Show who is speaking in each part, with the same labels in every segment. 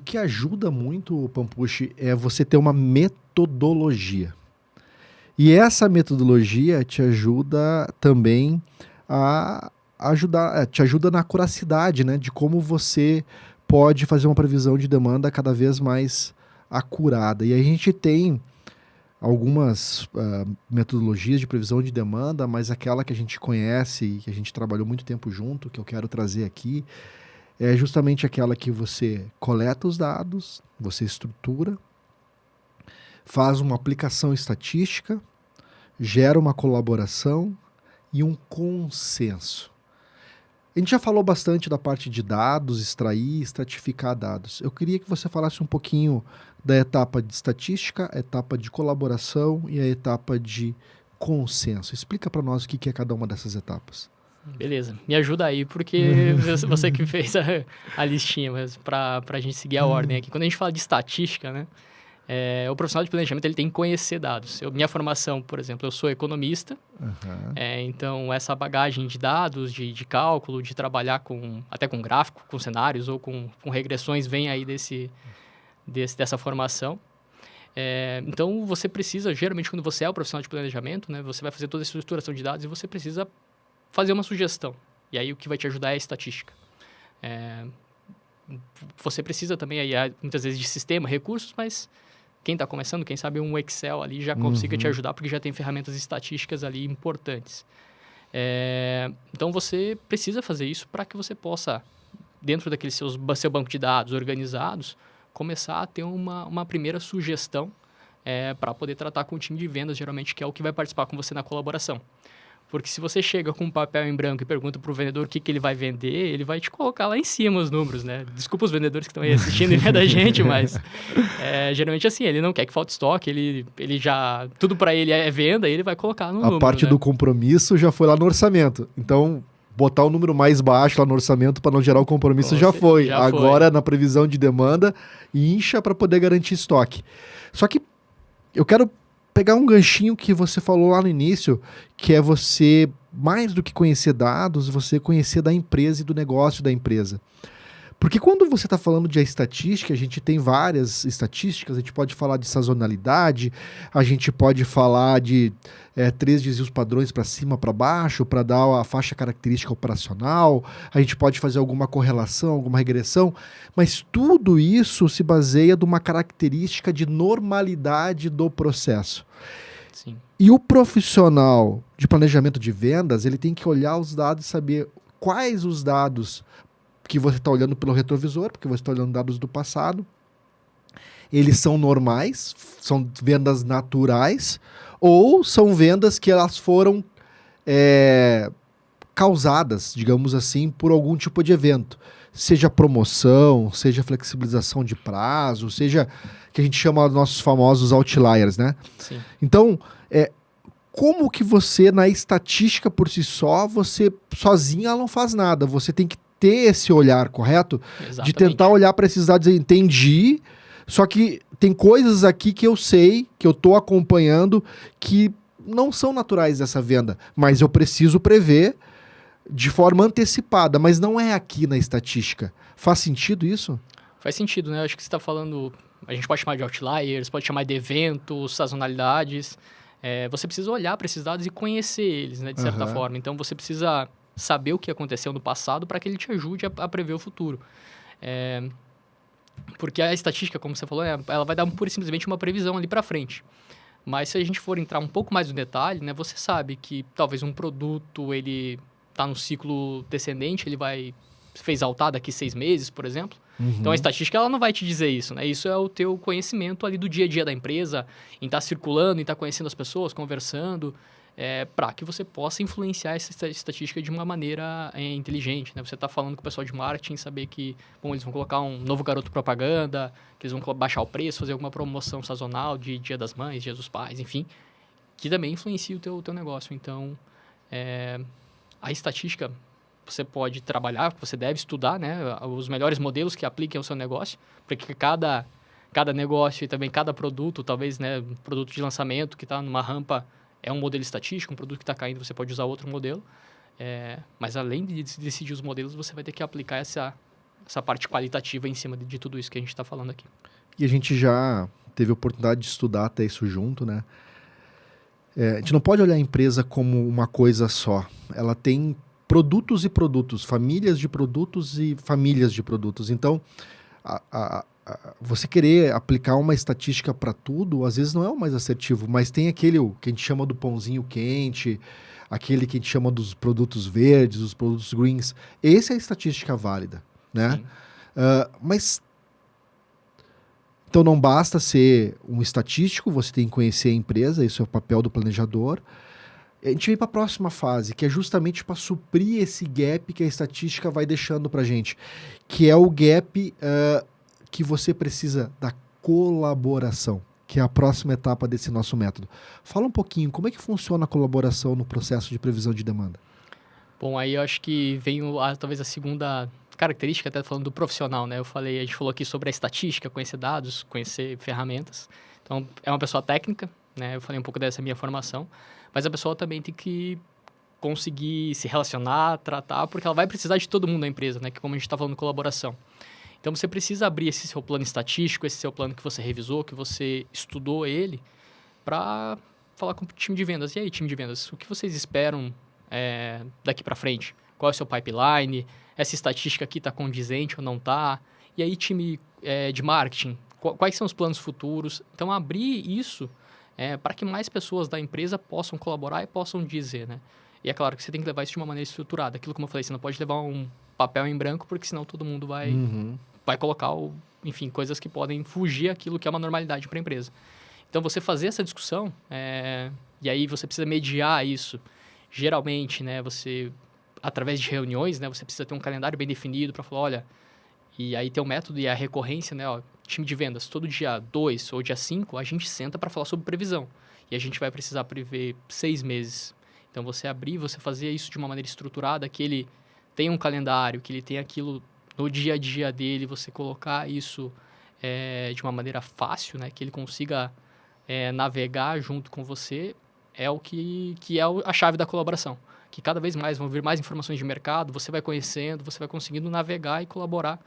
Speaker 1: que ajuda muito, Pampucci, é você ter uma metodologia. E essa metodologia te ajuda também a te ajuda na acuracidade, né? De como você pode fazer uma previsão de demanda cada vez mais acurada. E a gente tem algumas metodologias de previsão de demanda, mas aquela que a gente conhece e que a gente trabalhou muito tempo junto, que eu quero trazer aqui, é justamente aquela que você coleta os dados, você estrutura, faz uma aplicação estatística, gera uma colaboração e um consenso. A gente já falou bastante da parte de dados, extrair, estratificar dados. Eu queria que você falasse um pouquinho da etapa de estatística, a etapa de colaboração e a etapa de consenso. Explica para nós o que é cada uma dessas etapas.
Speaker 2: Beleza, me ajuda aí, porque você que fez a listinha, mas para a gente seguir a ordem aqui. Quando a gente fala de estatística, né, o profissional de planejamento ele tem que conhecer dados. Minha formação, por exemplo, eu sou economista, então essa bagagem de dados, de cálculo, de trabalhar até com gráfico, com cenários ou com regressões, vem aí dessa formação. Então, você precisa, geralmente, quando você é o profissional de planejamento, né, você vai fazer toda a estruturação de dados e você precisa fazer uma sugestão. E aí, o que vai te ajudar é a estatística. Você precisa também, aí, muitas vezes, de sistema, recursos, mas quem está começando, quem sabe um Excel ali já consiga te ajudar, porque já tem ferramentas estatísticas ali importantes. Então, você precisa fazer isso para que você possa, dentro daquele seu banco de dados organizados, começar a ter uma primeira sugestão para poder tratar com o time de vendas, geralmente, que é o que vai participar com você na colaboração. Porque se você chega com um papel em branco e pergunta para o vendedor o que ele vai vender, ele vai te colocar lá em cima os números, né? Desculpa os vendedores que estão aí assistindo e vendo a gente, mas geralmente assim, ele não quer que falte estoque, ele já... Tudo para ele é venda, ele vai colocar no número,
Speaker 1: A parte do compromisso já foi lá no orçamento. Então, botar o número mais baixo lá no orçamento para não gerar o compromisso já foi. Agora, na previsão de demanda, incha para poder garantir estoque. Só que eu quero pegar um ganchinho que você falou lá no início, que é você, mais do que conhecer dados, você conhecer da empresa e do negócio da empresa. Porque quando você está falando de estatística, a gente tem várias estatísticas, a gente pode falar de sazonalidade, a gente pode falar de 3 desvios padrões para cima, para baixo, para dar a faixa característica operacional, a gente pode fazer alguma correlação, alguma regressão, mas tudo isso se baseia numa característica de normalidade do processo.
Speaker 2: Sim.
Speaker 1: E o profissional de planejamento de vendas, ele tem que olhar os dados e saber quais os dados que você está olhando pelo retrovisor, porque você está olhando dados do passado, eles são normais, são vendas naturais, ou são vendas que elas foram causadas, digamos assim, por algum tipo de evento. Seja promoção, seja flexibilização de prazo, seja que a gente chama os nossos famosos outliers, né?
Speaker 2: Sim.
Speaker 1: Então, como que você, na estatística por si só, você sozinha ela não faz nada, você tem que ter esse olhar, correto?
Speaker 2: Exatamente.
Speaker 1: De tentar olhar para esses dados e entendi, só que tem coisas aqui que eu sei, que eu estou acompanhando, que não são naturais dessa venda, mas eu preciso prever de forma antecipada, mas não é aqui na estatística. Faz sentido isso?
Speaker 2: Faz sentido, né? Acho que você está falando, a gente pode chamar de outliers, pode chamar de eventos, sazonalidades. Você precisa olhar para esses dados e conhecer eles, né, de certa forma. Então, você precisa saber o que aconteceu no passado para que ele te ajude a prever o futuro. Porque a estatística, como você falou, ela vai dar pura e simplesmente uma previsão ali para frente. Mas se a gente for entrar um pouco mais no detalhe, né, você sabe que talvez um produto ele está no ciclo descendente, ele vai se exaltar daqui 6 meses, por exemplo. Então, a estatística ela não vai te dizer isso, né? Isso é o teu conhecimento ali do dia a dia da empresa, em estar circulando, em estar conhecendo as pessoas, conversando, para que você possa influenciar essa estatística de uma maneira inteligente, né? Você está falando com o pessoal de marketing, saber que eles vão colocar um novo garoto propaganda, que eles vão baixar o preço, fazer alguma promoção sazonal de Dia das Mães, Dia dos Pais, enfim, que também influencia o teu negócio. Então, a estatística você pode trabalhar, você deve estudar, né, os melhores modelos que apliquem ao seu negócio, porque cada negócio e também cada produto, talvez, né, um produto de lançamento que está numa rampa é um modelo estatístico, um produto que está caindo você pode usar outro modelo, mas além de decidir os modelos, você vai ter que aplicar essa parte qualitativa em cima de tudo isso que a gente está falando aqui.
Speaker 1: E a gente já teve a oportunidade de estudar até isso junto, né? A gente não pode olhar a empresa como uma coisa só. Ela tem produtos e produtos, famílias de produtos e famílias de produtos. Então, você querer aplicar uma estatística para tudo, às vezes não é o mais assertivo, mas tem aquele que a gente chama do pãozinho quente, aquele que a gente chama dos produtos verdes, os produtos greens. Essa é a estatística válida, né? Mas então não basta ser um estatístico, você tem que conhecer a empresa, isso é o papel do planejador. A gente vem para a próxima fase, que é justamente para suprir esse gap que a estatística vai deixando para a gente, que é o gap que você precisa da colaboração, que é a próxima etapa desse nosso método. Fala um pouquinho, como é que funciona a colaboração no processo de previsão de demanda?
Speaker 2: Bom, aí eu acho que vem talvez a segunda característica, até falando do profissional, né? A gente falou aqui sobre a estatística, conhecer dados, conhecer ferramentas. Então, é uma pessoa técnica, né? Eu falei um pouco dessa minha formação, mas a pessoa também tem que conseguir se relacionar, tratar, porque ela vai precisar de todo mundo na empresa, né? Que como a gente está falando de colaboração. Então, você precisa abrir esse seu plano estatístico, esse seu plano que você revisou, que você estudou ele, para falar com o time de vendas. E aí, time de vendas, o que vocês esperam daqui para frente? Qual é o seu pipeline? Essa estatística aqui está condizente ou não está? E aí, time de marketing, quais são os planos futuros? Então, abrir isso para que mais pessoas da empresa possam colaborar e possam dizer, né? E é claro que você tem que levar isso de uma maneira estruturada. Aquilo, como eu falei, você não pode levar um papel em branco, porque senão todo mundo vai colocar, enfim, coisas que podem fugir aquilo que é uma normalidade para a empresa. Então, você fazer essa discussão, e aí você precisa mediar isso. Geralmente, né, através de reuniões, né, você precisa ter um calendário bem definido para falar, olha, e aí tem o método e a recorrência, né, ó, time de vendas, todo dia 2 ou dia 5, a gente senta para falar sobre previsão. E a gente vai precisar prever 6 meses. Então, você abrir, você fazer isso de uma maneira estruturada, que ele tenha um calendário, que ele tenha aquilo no dia a dia dele, você colocar isso de uma maneira fácil, né, que ele consiga navegar junto com você, é o que é a chave da colaboração. Que cada vez mais vão vir mais informações de mercado, você vai conhecendo, você vai conseguindo navegar e colaborar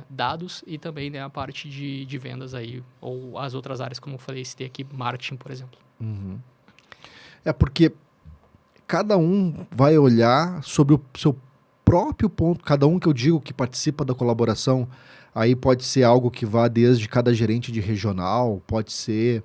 Speaker 2: dados e também, né, a parte de vendas aí, ou as outras áreas, como eu falei, citei aqui, marketing, por exemplo.
Speaker 1: Uhum. Porque cada um vai olhar sobre o seu próprio ponto, cada um que eu digo que participa da colaboração, aí pode ser algo que vá desde cada gerente de regional, pode ser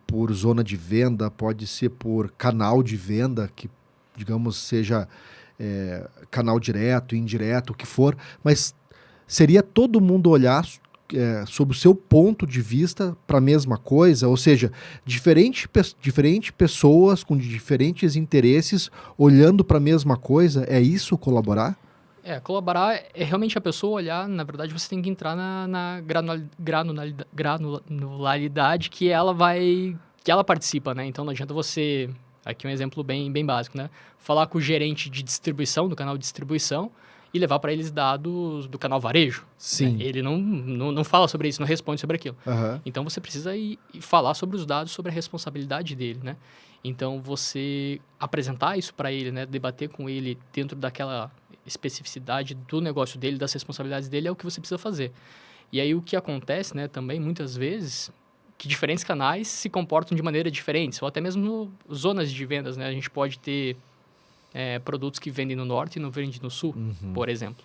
Speaker 1: por zona de venda, pode ser por canal de venda, que, digamos, seja canal direto, indireto, o que for, mas seria todo mundo olhar sob o seu ponto de vista para a mesma coisa, ou seja, diferentes pessoas com diferentes interesses olhando para a mesma coisa, é isso colaborar?
Speaker 2: Colaborar é realmente a pessoa olhar, na verdade você tem que entrar na granularidade que ela participa, né? Então não adianta você, aqui um exemplo bem básico, né? Falar com o gerente de distribuição, do canal de distribuição, e levar para eles dados do canal varejo.
Speaker 1: Sim.
Speaker 2: Né? Ele não fala sobre isso, não responde sobre aquilo.
Speaker 1: Uhum.
Speaker 2: Então você precisa ir falar sobre os dados, sobre a responsabilidade dele, né? Então você apresentar isso para ele, né? Debater com ele dentro daquela especificidade do negócio dele, das responsabilidades dele, é o que você precisa fazer. E aí o que acontece, né, também muitas vezes, que diferentes canais se comportam de maneira diferente, ou até mesmo zonas de vendas, né? A gente pode ter produtos que vendem no norte e não vendem no sul, por exemplo.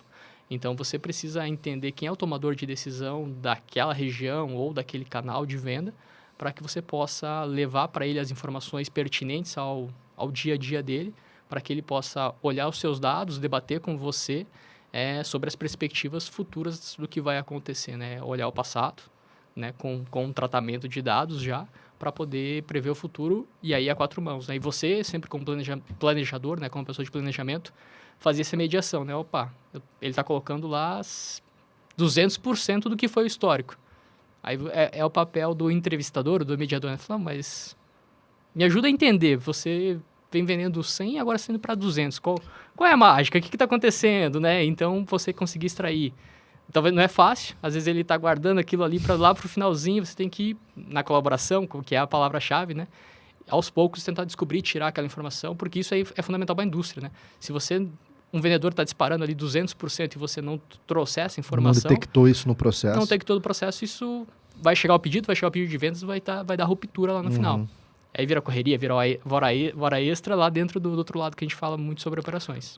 Speaker 2: Então, você precisa entender quem é o tomador de decisão daquela região ou daquele canal de venda para que você possa levar para ele as informações pertinentes ao dia a dia dele, para que ele possa olhar os seus dados, debater com você sobre as perspectivas futuras do que vai acontecer, né? Olhar o passado, né? Com um tratamento de dados já, para poder prever o futuro, e aí a 4 mãos, né? E você, sempre como planejador, né? Como pessoa de planejamento, fazia essa mediação, né? Opa, ele está colocando lá 200% do que foi o histórico. Aí é o papel do entrevistador, do mediador, né? Falar, mas me ajuda a entender, você vem vendendo 100 e agora sendo para 200. Qual é a mágica? O que está acontecendo, né? Então, você conseguir extrair. Talvez não é fácil, às vezes ele está guardando aquilo ali para lá para o finalzinho, você tem que ir na colaboração, que é a palavra-chave, né? Aos poucos tentar descobrir, tirar aquela informação, porque isso aí é fundamental para a indústria, né? Se você um vendedor está disparando ali 200% e você não trouxer essa
Speaker 1: Não
Speaker 2: informação,
Speaker 1: detectou isso no processo.
Speaker 2: não detectou o processo, isso vai chegar ao pedido de vendas, vai dar ruptura lá no final. Aí vira correria, vira hora extra lá dentro do outro lado que a gente fala muito sobre operações.